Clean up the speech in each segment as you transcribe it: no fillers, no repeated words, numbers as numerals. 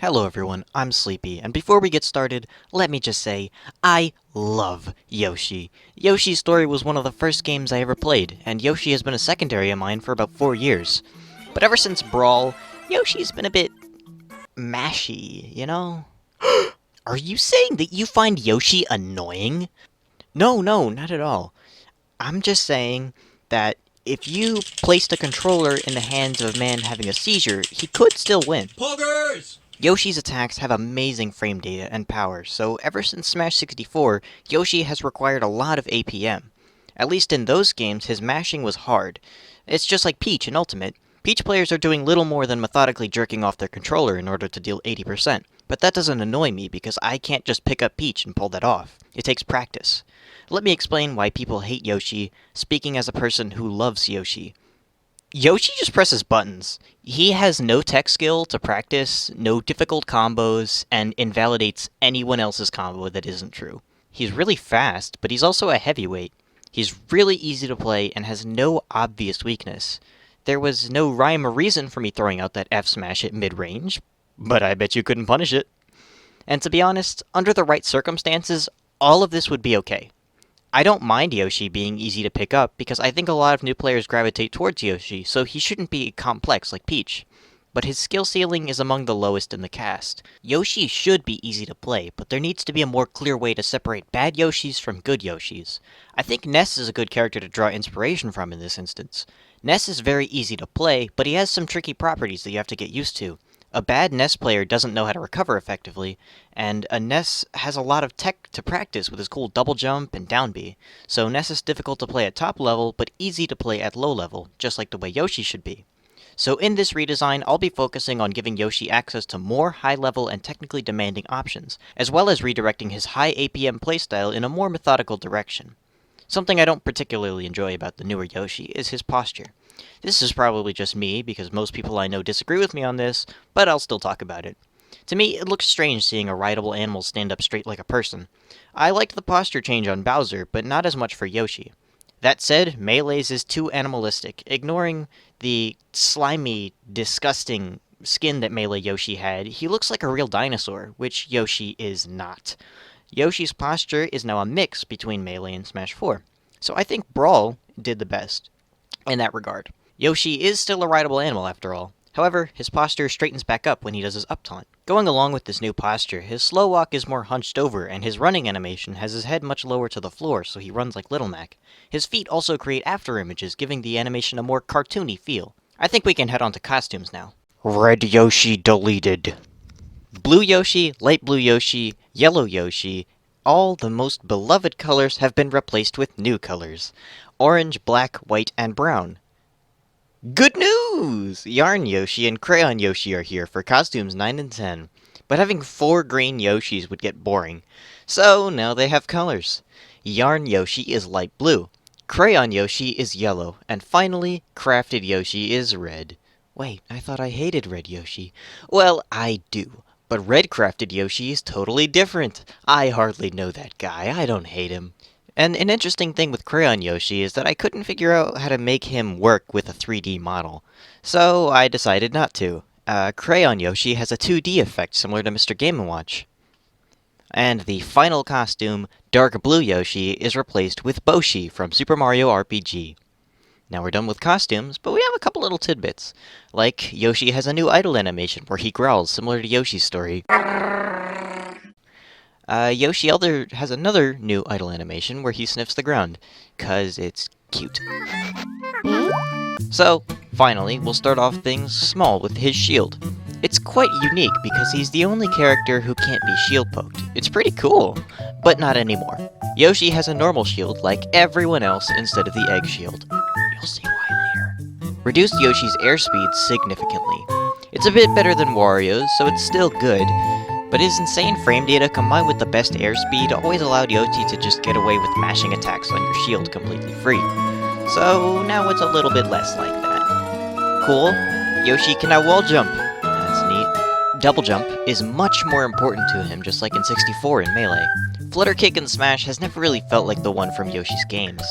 Hello everyone, I'm Sleepy, and before we get started, let me just say, I love Yoshi. Yoshi's Story was one of the first games I ever played, and Yoshi has been a secondary of mine for about 4 years. But ever since Brawl, Yoshi's been a bit mashy, you know? Are you saying that you find Yoshi annoying? No, not at all. I'm just saying that if you placed a controller in the hands of a man having a seizure, he could still win. Poggers! Yoshi's attacks have amazing frame data and power, so ever since Smash 64, Yoshi has required a lot of APM. At least in those games, his mashing was hard. It's just like Peach in Ultimate. Peach players are doing little more than methodically jerking off their controller in order to deal 80%. But that doesn't annoy me because I can't just pick up Peach and pull that off. It takes practice. Let me explain why people hate Yoshi, speaking as a person who loves Yoshi. Yoshi just presses buttons. He has no tech skill to practice, no difficult combos, and invalidates anyone else's combo that isn't true. He's really fast, but he's also a heavyweight. He's really easy to play and has no obvious weakness. There was no rhyme or reason for me throwing out that F smash at mid-range, but I bet you couldn't punish it. And to be honest, under the right circumstances, all of this would be okay. I don't mind Yoshi being easy to pick up because I think a lot of new players gravitate towards Yoshi, so he shouldn't be complex like Peach. But his skill ceiling is among the lowest in the cast. Yoshi should be easy to play, but there needs to be a more clear way to separate bad Yoshis from good Yoshis. I think Ness is a good character to draw inspiration from in this instance. Ness is very easy to play, but he has some tricky properties that you have to get used to. A bad Ness player doesn't know how to recover effectively, and a Ness has a lot of tech to practice with his cool double jump and down B, so Ness is difficult to play at top level, but easy to play at low level, just like the way Yoshi should be. So in this redesign, I'll be focusing on giving Yoshi access to more high-level and technically demanding options, as well as redirecting his high APM playstyle in a more methodical direction. Something I don't particularly enjoy about the newer Yoshi is his posture. This is probably just me, because most people I know disagree with me on this, but I'll still talk about it. To me, it looks strange seeing a rideable animal stand up straight like a person. I liked the posture change on Bowser, but not as much for Yoshi. That said, Melee's is too animalistic, ignoring the slimy, disgusting skin that Melee Yoshi had. He looks like a real dinosaur, which Yoshi is not. Yoshi's posture is now a mix between Melee and Smash 4, so I think Brawl did the best in that regard. Yoshi is still a rideable animal after all. However, his posture straightens back up when he does his up taunt. Going along with this new posture, his slow walk is more hunched over, and his running animation has his head much lower to the floor, so he runs like Little Mac. His feet also create after images, giving the animation a more cartoony feel. I think we can head on to costumes now. Red Yoshi deleted. Blue Yoshi, light blue Yoshi, yellow Yoshi, all the most beloved colors have been replaced with new colors. Orange, black, white, and brown. Good news! Yarn Yoshi and Crayon Yoshi are here for costumes 9 and 10. But having 4 green Yoshis would get boring. So now they have colors. Yarn Yoshi is light blue. Crayon Yoshi is yellow. And finally, Crafted Yoshi is red. Wait, I thought I hated Red Yoshi. Well, I do. But Red Crafted Yoshi is totally different. I hardly know that guy. I don't hate him. And an interesting thing with Crayon Yoshi is that I couldn't figure out how to make him work with a 3D model. So I decided not to. Crayon Yoshi has a 2D effect similar to Mr. Game & Watch. And the final costume, Dark Blue Yoshi, is replaced with Boshi from Super Mario RPG. Now we're done with costumes, but we have a couple little tidbits. Like, Yoshi has a new idle animation where he growls similar to Yoshi's Story. Yoshi Elder has another new idle animation where he sniffs the ground, 'cause it's cute. So, finally, we'll start off things small with his shield. It's quite unique because he's the only character who can't be shield poked. It's pretty cool, but not anymore. Yoshi has a normal shield like everyone else instead of the egg shield. You'll see why later. Reduced Yoshi's airspeed significantly. It's a bit better than Wario's, so it's still good, but his insane frame data combined with the best airspeed always allowed Yoshi to just get away with mashing attacks on your shield completely free. So now it's a little bit less like that. Cool, Yoshi can now wall jump. That's neat. double jump is much more important to him, just like in 64 in Melee. Flutter Kick in Smash has never really felt like the one from Yoshi's games.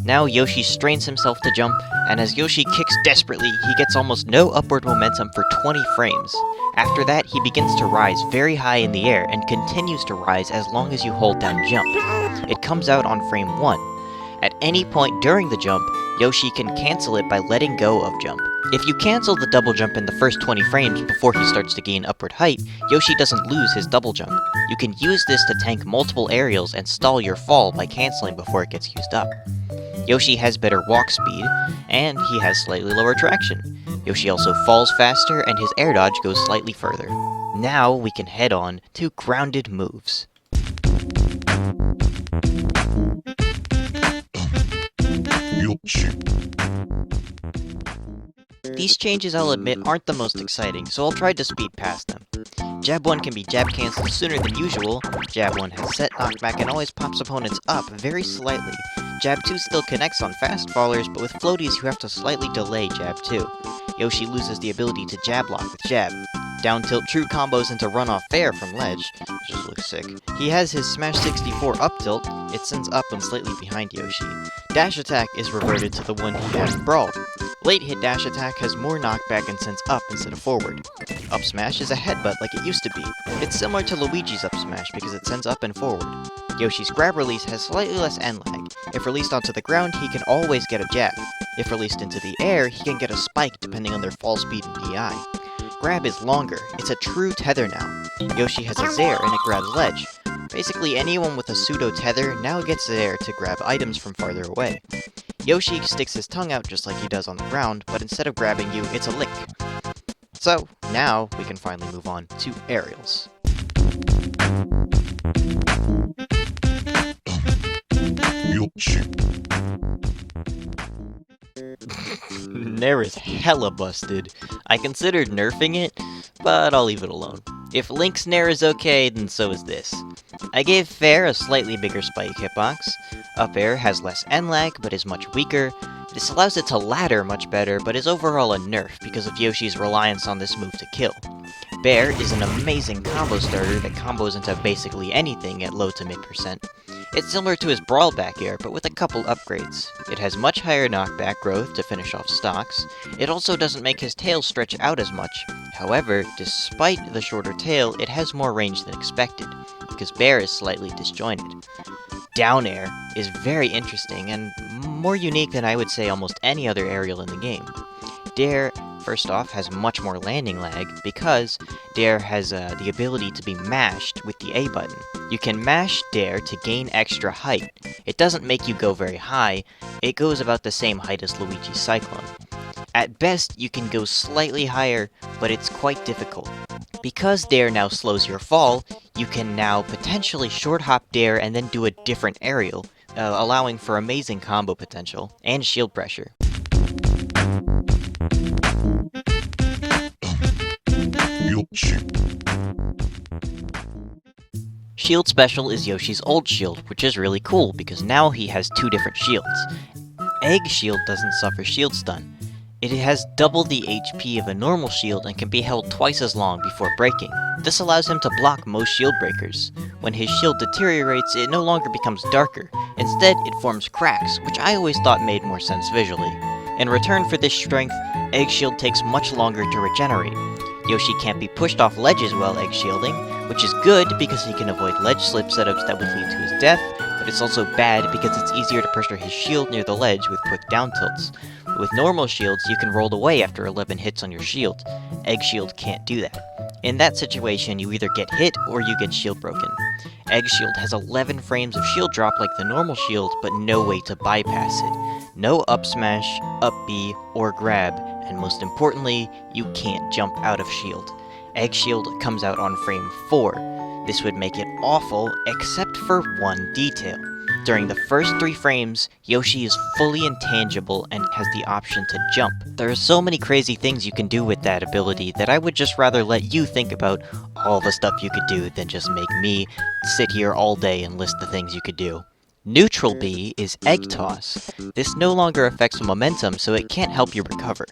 Now Yoshi strains himself to jump, and as Yoshi kicks desperately, he gets almost no upward momentum for 20 frames. After that, he begins to rise very high in the air and continues to rise as long as you hold down jump. It comes out on frame 1. At any point during the jump, Yoshi can cancel it by letting go of jump. If you cancel the double jump in the first 20 frames before he starts to gain upward height, Yoshi doesn't lose his double jump. You can use this to tank multiple aerials and stall your fall by canceling before it gets used up. Yoshi has better walk speed, and he has slightly lower traction. Yoshi also falls faster, and his air dodge goes slightly further. Now we can head on to grounded moves. Yoshi. These changes, I'll admit, aren't the most exciting, so I'll try to speed past them. Jab 1 can be jab cancelled sooner than usual. Jab 1 has set knockback and always pops opponents up very slightly. Jab 2 still connects on fast fallers, but with floaties you have to slightly delay Jab 2. Yoshi loses the ability to jab lock with jab. Down tilt true combos into runoff fair from ledge, which just looks sick. He has his Smash 64 up tilt, it sends up and slightly behind Yoshi. Dash attack is reverted to the one he had in Brawl. Late hit dash attack has more knockback and sends up instead of forward. Up smash is a headbutt like it used to be. It's similar to Luigi's up smash because it sends up and forward. Yoshi's grab release has slightly less end lag. If released onto the ground, he can always get a jab. If released into the air, he can get a spike depending on their fall speed and DI. Grab is longer, it's a true tether now. Yoshi has a Zair and it grabs ledge. Basically anyone with a pseudo tether now gets Zair to grab items from farther away. Yoshi sticks his tongue out just like he does on the ground, but instead of grabbing you, it's a lick. So, now we can finally move on to aerials. Yoshi. Nair is hella busted. I considered nerfing it, but I'll leave it alone. If Link's Nair is okay, then so is this. I gave Fair a slightly bigger spike hitbox. Up air has less end lag, but is much weaker. This allows it to ladder much better, but is overall a nerf because of Yoshi's reliance on this move to kill. Bear is an amazing combo starter that combos into basically anything at low to mid percent. It's similar to his Brawl back air, but with a couple upgrades. It has much higher knockback growth to finish off stocks. It also doesn't make his tail stretch out as much. However, despite the shorter tail, it has more range than expected, because Bear is slightly disjointed. Down air is very interesting and more unique than I would say almost any other aerial in the game. Dare, first off, has much more landing lag because Dare has the ability to be mashed with the A button. You can mash Dare to gain extra height. It doesn't make you go very high, it goes about the same height as Luigi's Cyclone. At best, you can go slightly higher, but it's quite difficult. Because Dare now slows your fall, you can now potentially short hop Dare and then do a different aerial, allowing for amazing combo potential and shield pressure. Yoshi. Shield Special is Yoshi's old shield, which is really cool because now he has two different shields. Egg Shield doesn't suffer shield stun. It has double the HP of a normal shield and can be held twice as long before breaking. This allows him to block most shield breakers. When his shield deteriorates, it no longer becomes darker. Instead, it forms cracks, which I always thought made more sense visually. In return for this strength, Egg Shield takes much longer to regenerate. Yoshi can't be pushed off ledges while egg shielding, which is good because he can avoid ledge slip setups that would lead to his death, but it's also bad because it's easier to pressure his shield near the ledge with quick down tilts. With normal shields, you can roll away after 11 hits on your shield. Egg Shield can't do that. In that situation, you either get hit or you get shield broken. Egg Shield has 11 frames of shield drop like the normal shield, but no way to bypass it. No up smash, up B, or grab, and most importantly, you can't jump out of shield. Egg Shield comes out on frame 4. This would make it awful, except for one detail. During the first 3 frames, Yoshi is fully intangible and has the option to jump. There are so many crazy things you can do with that ability that I would just rather let you think about all the stuff you could do than just make me sit here all day and list the things you could do. Neutral B is Egg Toss. This no longer affects momentum, so it can't help you recover.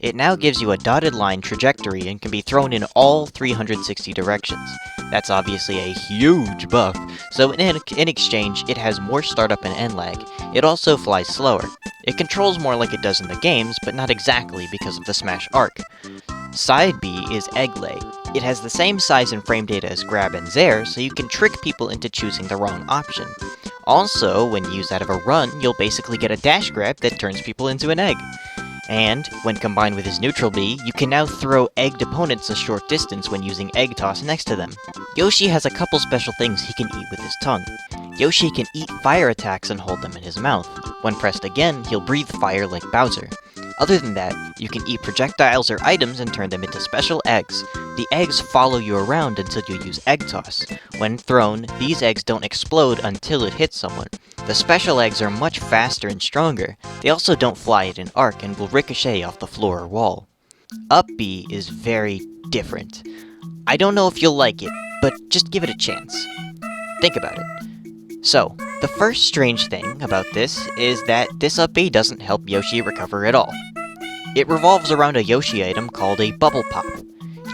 It now gives you a dotted line trajectory and can be thrown in all 360 directions. That's obviously a huge buff, so in exchange, it has more startup and end lag. It also flies slower. It controls more like it does in the games, but not exactly because of the Smash arc. Side B is Egg Lay. It has the same size and frame data as Grab and Zair, so you can trick people into choosing the wrong option. Also, when used out of a run, you'll basically get a dash grab that turns people into an egg. And, when combined with his neutral B, you can now throw egged opponents a short distance when using Egg Toss next to them. Yoshi has a couple special things he can eat with his tongue. Yoshi can eat fire attacks and hold them in his mouth. When pressed again, he'll breathe fire like Bowser. Other than that, you can eat projectiles or items and turn them into special eggs. The eggs follow you around until you use Egg Toss. When thrown, these eggs don't explode until it hits someone. The special eggs are much faster and stronger. They also don't fly at an arc and will ricochet off the floor or wall. Up B is very different. I don't know if you'll like it, but just give it a chance. Think about it. So, the first strange thing about this is that this up B doesn't help Yoshi recover at all. It revolves around a Yoshi item called a Bubble Pop.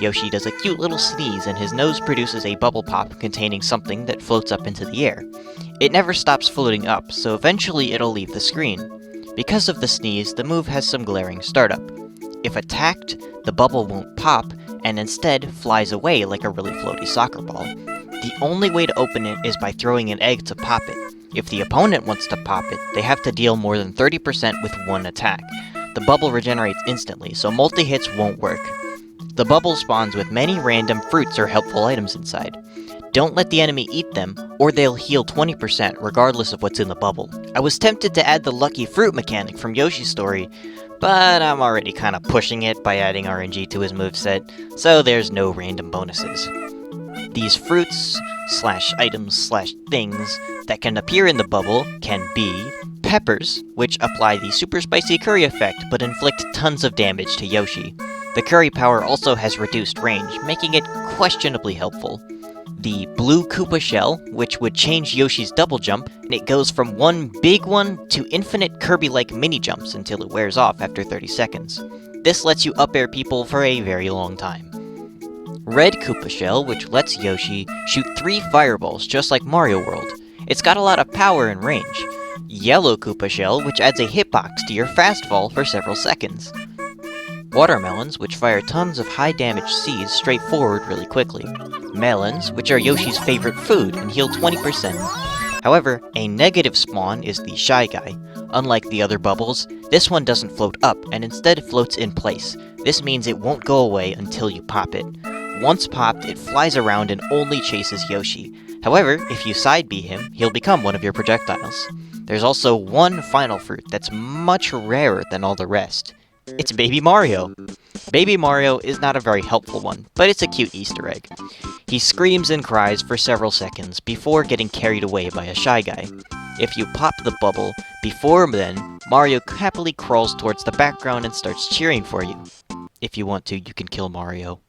Yoshi does a cute little sneeze and his nose produces a bubble pop containing something that floats up into the air. It never stops floating up, so eventually it'll leave the screen. Because of the sneeze, the move has some glaring startup. If attacked, the bubble won't pop, and instead flies away like a really floaty soccer ball. The only way to open it is by throwing an egg to pop it. If the opponent wants to pop it, they have to deal more than 30% with one attack. The bubble regenerates instantly, so multi-hits won't work. The bubble spawns with many random fruits or helpful items inside. Don't let the enemy eat them, or they'll heal 20% regardless of what's in the bubble. I was tempted to add the lucky fruit mechanic from Yoshi's story, but I'm already kinda pushing it by adding RNG to his moveset, so there's no random bonuses. These fruits, items, things that can appear in the bubble can be peppers, which apply the super spicy curry effect but inflict tons of damage to Yoshi. The curry power also has reduced range, making it questionably helpful. The blue Koopa shell, which would change Yoshi's double jump, and it goes from one big one to infinite Kirby-like mini jumps until it wears off after 30 seconds. This lets you up air people for a very long time. Red Koopa shell, which lets Yoshi shoot 3 fireballs just like Mario World. It's got a lot of power and range. Yellow Koopa shell, which adds a hitbox to your fast fall for several seconds. Watermelons, which fire tons of high damage seeds straight forward really quickly. Melons, which are Yoshi's favorite food and heal 20%. However, a negative spawn is the Shy Guy. Unlike the other bubbles, this one doesn't float up and instead floats in place. This means it won't go away until you pop it. Once popped, it flies around and only chases Yoshi. However, if you side B him, he'll become one of your projectiles. There's also one final fruit that's much rarer than all the rest. It's Baby Mario. Baby Mario is not a very helpful one, but it's a cute Easter egg. He screams and cries for several seconds before getting carried away by a Shy Guy. If you pop the bubble before then, Mario happily crawls towards the background and starts cheering for you. If you want to, you can kill Mario.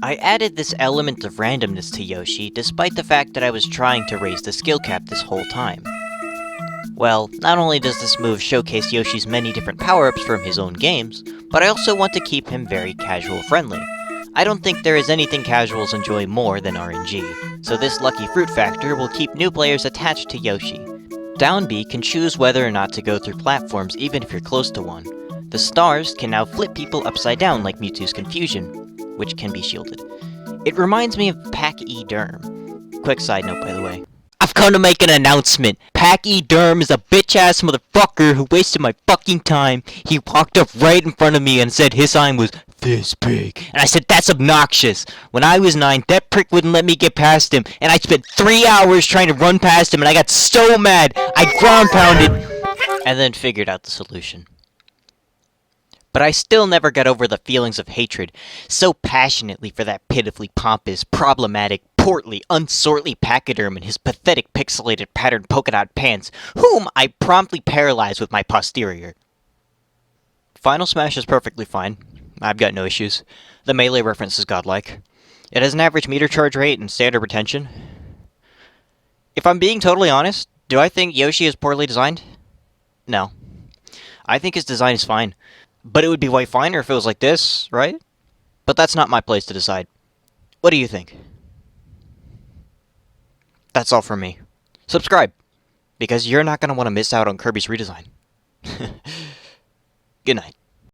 I added this element of randomness to Yoshi despite the fact that I was trying to raise the skill cap this whole time. Well, not only does this move showcase Yoshi's many different power-ups from his own games, but I also want to keep him very casual-friendly. I don't think there is anything casuals enjoy more than RNG, so this lucky fruit factor will keep new players attached to Yoshi. Down B can choose whether or not to go through platforms even if you're close to one. The stars can now flip people upside down like Mewtwo's Confusion, which can be shielded. It reminds me of Pac-E-Derm. Quick side note, by the way. I've come to make an announcement. Pac-E-Derm is a bitch-ass motherfucker who wasted my fucking time. He walked up right in front of me and said his sign was this big. And I said, that's obnoxious. When I was 9, that prick wouldn't let me get past him. And I spent 3 hours trying to run past him and I got so mad, I ground pounded and then figured out the solution. But I still never got over the feelings of hatred so passionately for that pitifully pompous, problematic, portly, unsortly pachyderm in his pathetic pixelated patterned polka dot pants, whom I promptly paralyzed with my posterior. Final Smash is perfectly fine. I've got no issues. The melee reference is godlike. It has an average meter charge rate and standard retention. If I'm being totally honest, Do I think Yoshi is poorly designed? No. I think his design is fine. But it would be way finer if it was like this, right? But that's not my place to decide. What do you think? That's all from me. Subscribe, because you're not going to want to miss out on Kirby's redesign. Good night.